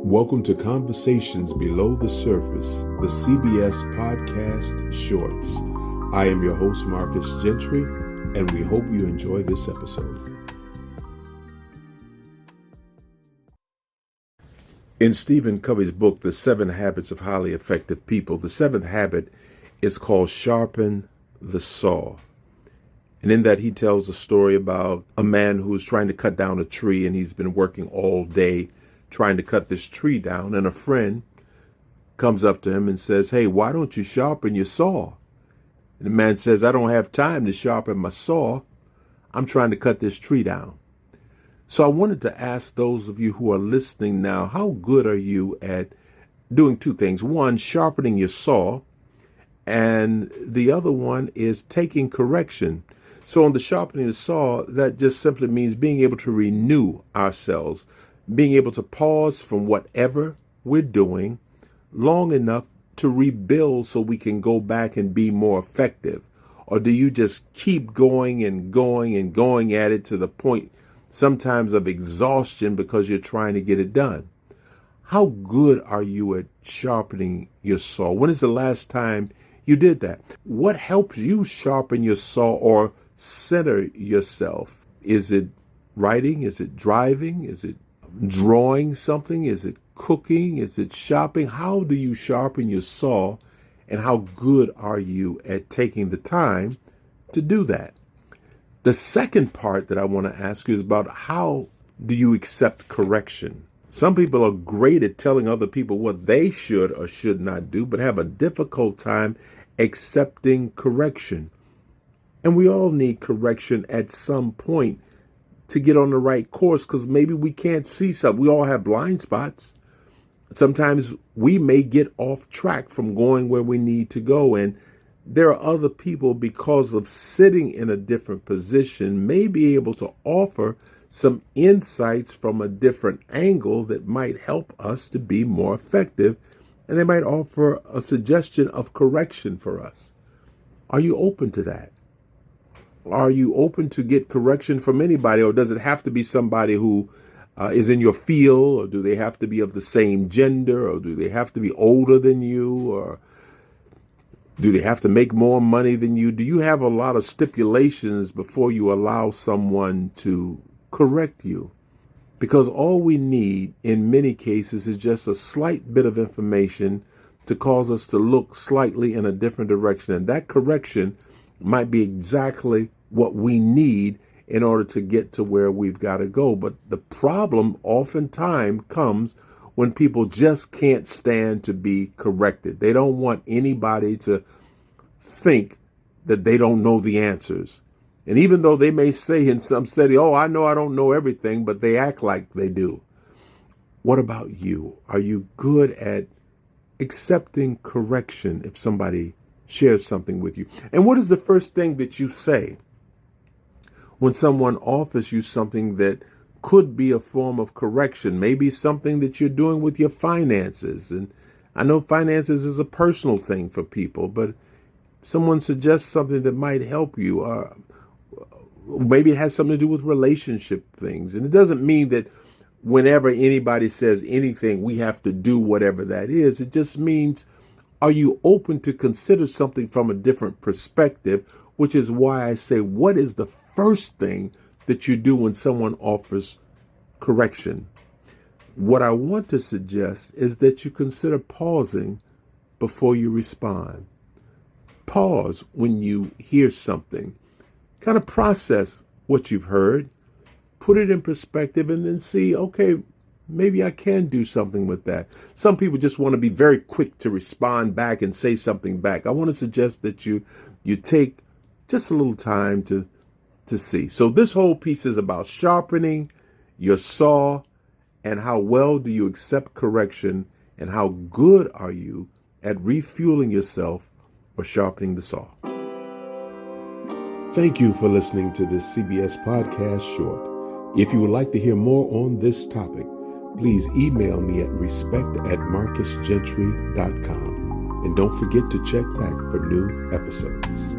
Welcome to Conversations Below the Surface, the CBS Podcast Shorts. I am your host, Marcus Gentry, and we hope you enjoy this episode. In Stephen Covey's book, The 7 Habits of Highly Effective People, the 7th habit is called Sharpen the Saw. And in that, he tells a story about a man who is trying to cut down a tree, and he's been working all day trying to cut this tree down. And a friend comes up to him and says, "Hey, why don't you sharpen your saw?" And the man says, "I don't have time to sharpen my saw. I'm trying to cut this tree down." So I wanted to ask those of you who are listening now, how good are you at doing two things? One, sharpening your saw, and the other one is taking correction. So on the sharpening the saw, that just simply means being able to renew ourselves, being able to pause from whatever we're doing long enough to rebuild so we can go back and be more effective. Or do you just keep going and going and going at it to the point sometimes of exhaustion because you're trying to get it done? How good are you at sharpening your saw? When is the last time you did that? What helps you sharpen your saw or center yourself? Is it writing? Is it driving? Is it drawing something? Is it cooking? Is it shopping? How do you sharpen your saw, and how good are you at taking the time to do that? The second part that I want to ask you is about how do you accept correction? Some people are great at telling other people what they should or should not do, but have a difficult time accepting correction. And we all need correction at some point to get on the right course, because maybe we can't see something. We all have blind spots. Sometimes we may get off track from going where we need to go. And there are other people, because of sitting in a different position, may be able to offer some insights from a different angle that might help us to be more effective. And they might offer a suggestion of correction for us. Are you open to that? Are you open to get correction from anybody, or does it have to be somebody who is in your field, or do they have to be of the same gender, or do they have to be older than you, or do they have to make more money than you? Do you have a lot of stipulations before you allow someone to correct you? Because all we need in many cases is just a slight bit of information to cause us to look slightly in a different direction. And that correction might be exactly what we need in order to get to where we've got to go. But the problem oftentimes comes when people just can't stand to be corrected. They don't want anybody to think that they don't know the answers. And even though they may say in some setting, "Oh, I know I don't know everything," but they act like they do. What about you? Are you good at accepting correction if somebody shares something with you? And what is the first thing that you say when someone offers you something that could be a form of correction? Maybe something that you're doing with your finances. And I know finances is a personal thing for people, but someone suggests something that might help you, or maybe it has something to do with relationship things. And it doesn't mean that whenever anybody says anything, we have to do whatever that is. It just means, are you open to consider something from a different perspective? Which is why I say, what is the first thing that you do when someone offers correction? What I want to suggest is that you consider pausing before you respond. Pause when you hear something. Kind of process what you've heard, put it in perspective, and then see, okay, maybe I can do something with that. Some people just want to be very quick to respond back and say something back. I want to suggest that you take just a little time to see. So this whole piece is about sharpening your saw, and how well do you accept correction, and how good are you at refueling yourself or sharpening the saw. Thank you for listening to this CBS Podcast Short. If you would like to hear more on this topic, please email me at respect@marcusgentry.com. And don't forget to check back for new episodes.